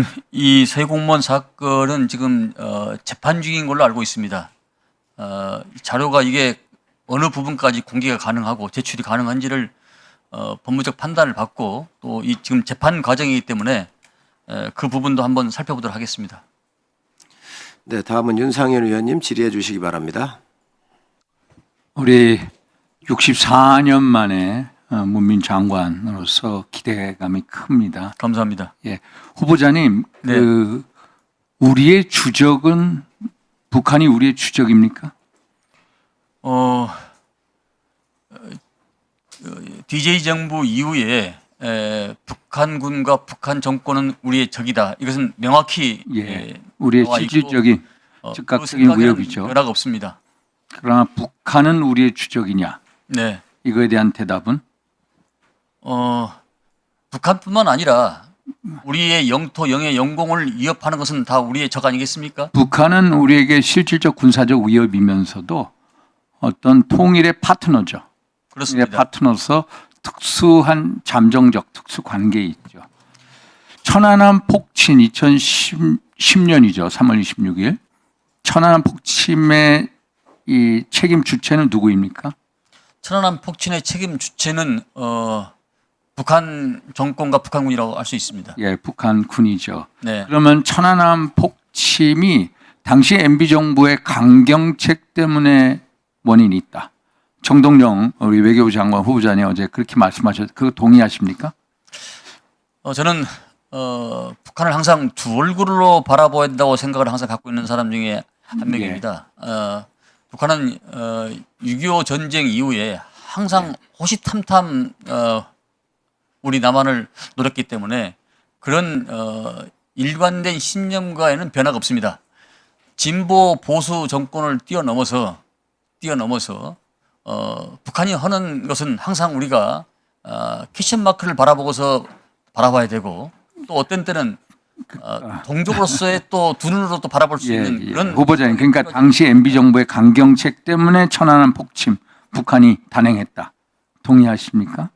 지금 이 새 공무원 사건은 지금 재판 중인 걸로 알고 있습니다. 자료가 이게 어느 부분까지 공개가 가능하고 제출이 가능한지를 법무적 판단을 받고 또 이 지금 재판 과정이기 때문에 그 부분도 한번 살펴보도록 하겠습니다. 네, 다음은 윤상현 의원님 질의해 주시기 바랍니다. 우리 64년 만에 문민 장관으로서 기대감이 큽니다. 감사합니다. 예, 후보자님, 네. 우리의 주적은 북한이 우리의 주적입니까? DJ 정부 이후에 북한군과 북한 정권은 우리의 적이다. 이것은 명확히 우리의 나와 있고, 실질적인 그 즉각적인 생각에는 위협이죠. 변화가 없습니다. 그러나 북한은 우리의 주적이냐? 네. 이거에 대한 대답은? 북한뿐만 아니라 우리의 영토, 영의 영공을 위협하는 것은 다 우리의 적 아니겠습니까? 북한은 우리에게 실질적 군사적 위협이면서도 어떤 통일의 파트너죠. 통일의 그렇습니다. 파트너로서 특수한 잠정적 특수 관계에 있죠. 천안함 폭침 2010년이죠. 3월 26일. 천안함 폭침의 이 책임 주체는 누구입니까? 천안함 폭침의 책임 주체는 북한 정권과 북한군이라고 할 수 있습니다. 예, 북한군이죠. 네. 그러면 천안함 폭침이 당시 MB 정부의 강경책 때문에 원인이 있다. 정동영 우리 외교부 장관 후보자님 어제 그렇게 말씀하셨. 그거 동의하십니까? 저는 북한을 항상 두 얼굴로 바라봐야 된다고 생각을 항상 갖고 있는 사람 중에 한 명입니다. 북한은 6.25 전쟁 이후에 항상 호시탐탐 우리 남한을 노렸기 때문에 그런 일관된 신념과에는 변화가 없습니다. 진보 보수 정권을 뛰어넘어서 북한이 하는 것은 항상 우리가 캐션마크를 바라보고서 바라봐야 되고 또 어떤 때는 동족으로서의 또 두 눈으로 또 바라볼 수 있는 그런 후보자님, 그러니까 당시 MB 정부의 강경책 때문에 천안함 폭침 북한이 단행했다. 동의하십니까?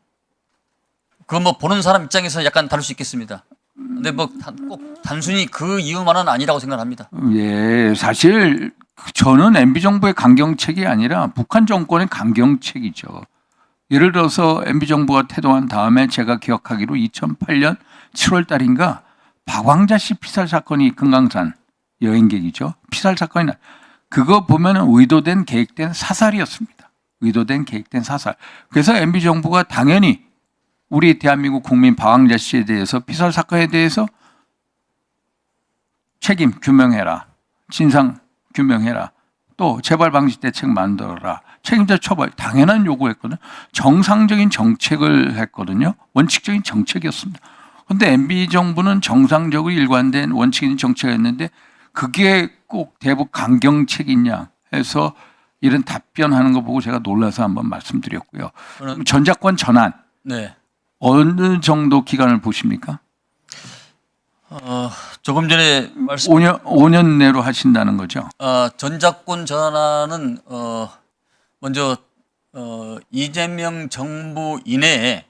그건 뭐 보는 사람 입장에서 약간 다를 수 있겠습니다. 근데 뭐 꼭 단순히 그 이유만은 아니라고 생각합니다. 예, 사실 저는 MB 정부의 강경책이 아니라 북한 정권의 강경책이죠. 예를 들어서 MB 정부가 태동한 다음에 제가 기억하기로 2008년 7월 달인가 박왕자 씨 피살 사건이 금강산 여행객이죠. 피살 사건이 그거 보면은 의도된 계획된 사살이었습니다. 의도된 계획된 사살. 그래서 MB 정부가 당연히 우리 대한민국 국민 박왕자 씨에 대해서 피살 사건에 대해서 책임 규명해라. 진상 규명해라. 또 재발 방지 대책 만들어라. 책임자 처벌 당연한 요구했거든요. 정상적인 정책을 했거든요. 원칙적인 정책이었습니다. 그런데 MB 정부는 정상적으로 일관된 원칙적인 정책이었는데 그게 꼭 대북 강경책이냐 해서 이런 답변하는 거 보고 제가 놀라서 한번 말씀드렸고요. 전작권 전환 네. 어느 정도 기간을 보십니까? 조금 전에 5년 내로 하신다는 거죠. 전작권 전환은 먼저 이재명 정부 이내에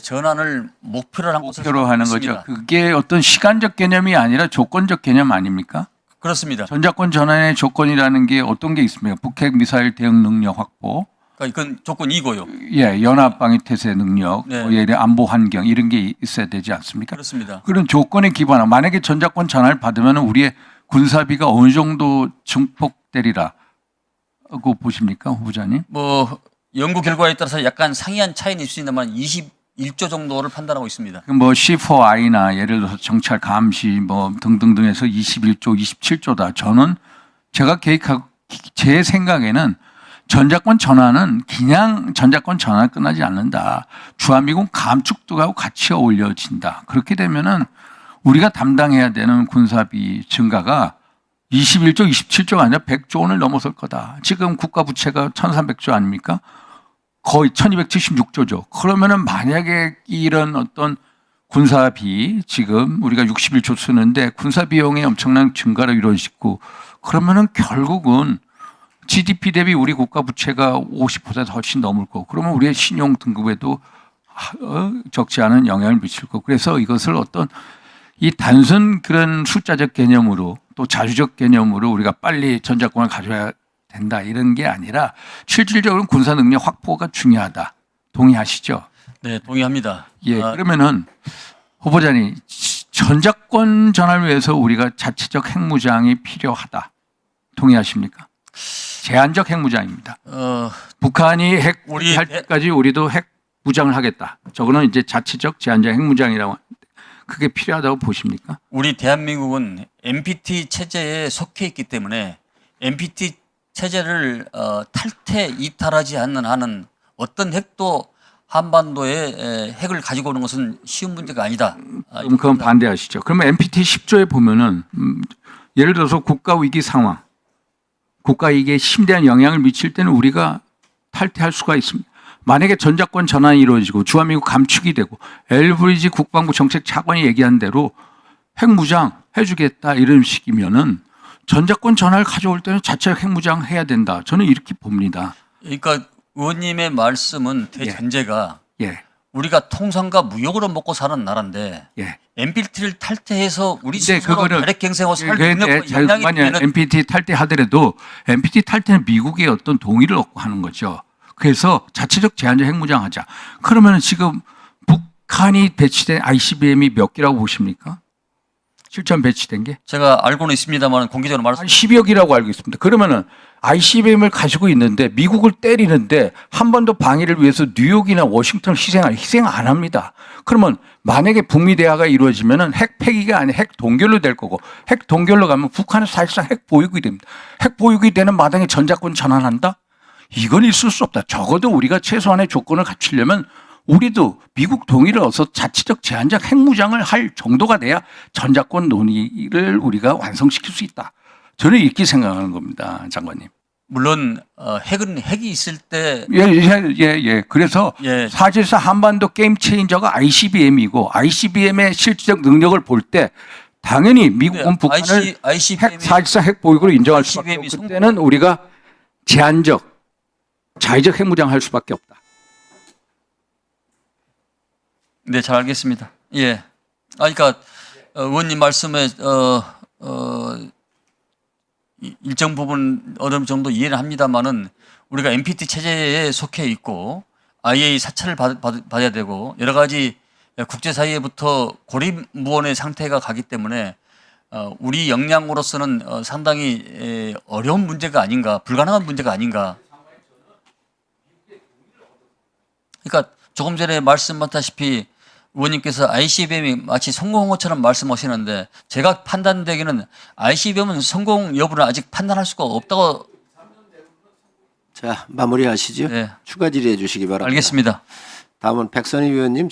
전환을 목표로 한 것을 목표로 하는 거죠. 그게 어떤 시간적 개념이 아니라 조건적 개념 아닙니까? 그렇습니다. 전작권 전환의 조건이라는 게 어떤 게 있습니까? 북핵 미사일 대응 능력 확보, 그러니까 이건 조건이고요. 예, 연합 방위 태세 능력, 네. 예를 안보 환경 이런 게 있어야 되지 않습니까? 그렇습니다. 그런 조건에 기반한 만약에 전작권 전환을 받으면 우리의 군사비가 어느 정도 증폭되리라고 보십니까, 후보자님? 뭐 연구 결과에 따라서 약간 상이한 차이는 있을 수 있지만 21조 정도를 판단하고 있습니다. 뭐 C4I나 예를 들어서 정찰 감시 뭐 등등등해서 21조, 27조다. 저는 제가 계획하고 제 생각에는 전작권 전환은 그냥 전작권 전환 끝나지 않는다. 주한미군 감축도 하고 같이 어울려진다. 그렇게 되면은 우리가 담당해야 되는 군사비 증가가 21조, 27조가 아니라 100조 원을 넘어설 거다. 지금 국가 부채가 1,300조 아닙니까? 거의 1,276조죠. 그러면은 만약에 이런 어떤 군사비 지금 우리가 61조 쓰는데 군사 비용의 엄청난 증가를 이루어지고 그러면은 결국은 GDP 대비 우리 국가 부채가 50% 훨씬 넘을 거고 그러면 우리의 신용 등급에도 적지 않은 영향을 미칠 거고 그래서 이것을 어떤 이 단순 그런 숫자적 개념으로 또 자주적 개념으로 우리가 빨리 전작권을 가져야 된다 이런 게 아니라 실질적으로 군사 능력 확보가 중요하다. 동의하시죠? 네, 동의합니다. 예. 아, 그러면은 후보자님 전작권 전환을 위해서 우리가 자체적 핵무장이 필요하다. 동의하십니까? 제한적 핵무장입니다. 북한이 핵 우리 할 때까지 우리도 핵 무장을 하겠다. 저거는 이제 자체적 제한적 핵무장이라고 하는데 그게 필요하다고 보십니까? 우리 대한민국은 NPT 체제에 속해 있기 때문에 NPT 체제를 탈퇴 이탈하지 않는 한은 어떤 핵도 한반도에 핵을 가지고 오는 것은 쉬운 문제가 아니다. 그럼 그건 반대하시죠. 그러면 NPT 10조에 보면은 예를 들어서 국가 위기 상황, 국가 이익에 심대한 영향을 미칠 때는 우리가 탈퇴할 수가 있습니다. 만약에 전작권 전환이 이루어지고 주한미국 감축이 되고 엘브리지 국방부 정책 차관이 얘기한 대로 핵무장 해주겠다 이런 식이면은 전작권 전환을 가져올 때는 자체적 핵무장 해야 된다. 저는 이렇게 봅니다. 그러니까 의원님의 말씀은 대전제가 예, 우리가 통상과 무역으로 먹고 사는 나라인데 예. NPT를 탈퇴해서 우리 근데 스스로 그거는 대륙갱생하고 살 그게 능력과 역량이 만약 되면 NPT 탈퇴하더라도 NPT 탈퇴는 미국의 어떤 동의를 얻고 하는 거죠. 그래서 자체적 제한적 핵무장하자. 그러면 지금 북한이 배치된 ICBM이 몇 개라고 보십니까? 실전 배치된 게? 제가 알고는 있습니다만 공개적으로 말씀. 한 10여 개라고 알고 있습니다. 그러면은 ICBM을 가지고 있는데 미국을 때리는데 한 번 더 방위를 위해서 뉴욕이나 워싱턴을 희생 안 합니다. 그러면 만약에 북미 대화가 이루어지면은 핵 폐기가 아니라 핵 동결로 될 거고 핵 동결로 가면 북한은 사실상 핵 보유국이 됩니다. 핵 보유국이 되는 마당에 전작권 전환한다? 이건 있을 수 없다. 적어도 우리가 최소한의 조건을 갖추려면 우리도 미국 동의를 얻어서 자체적 제한적 핵무장을 할 정도가 돼야 전작권 논의를 우리가 완성시킬 수 있다. 저는 이렇게 생각하는 겁니다, 장관님. 물론 핵이 있을 때 예. 그래서 예. 사실상 한반도 게임 체인저가 ICBM이고 ICBM의 실질적 능력을 볼 때 당연히 미국은 북한을 ICBM 사실상 핵 보유국으로 인정할 수밖에 ICBM 이 없고 그때는 우리가 제한적 자의적 핵무장할 수밖에 없다. 네, 잘 알겠습니다. 예. 그러니까 의원님 말씀에 일정 부분 어느 정도 이해는 합니다만은 우리가 NPT 체제에 속해 있고 IA 사찰을 받아야 되고 여러 가지 국제사회부터 고립무원의 상태가 가기 때문에 우리 역량으로서는 상당히 어려운 문제가 아닌가, 불가능한 문제가 아닌가. 그러니까 조금 전에 말씀하셨다시피 의원님께서 ICBM이 마치 성공한 것처럼 말씀하시는데 제가 판단되기는 ICBM은 성공 여부를 아직 판단할 수가 없다고. 자, 마무리하시죠. 네. 추가 질의해 주시기 바랍니다. 알겠습니다. 다음은 백선희 위원님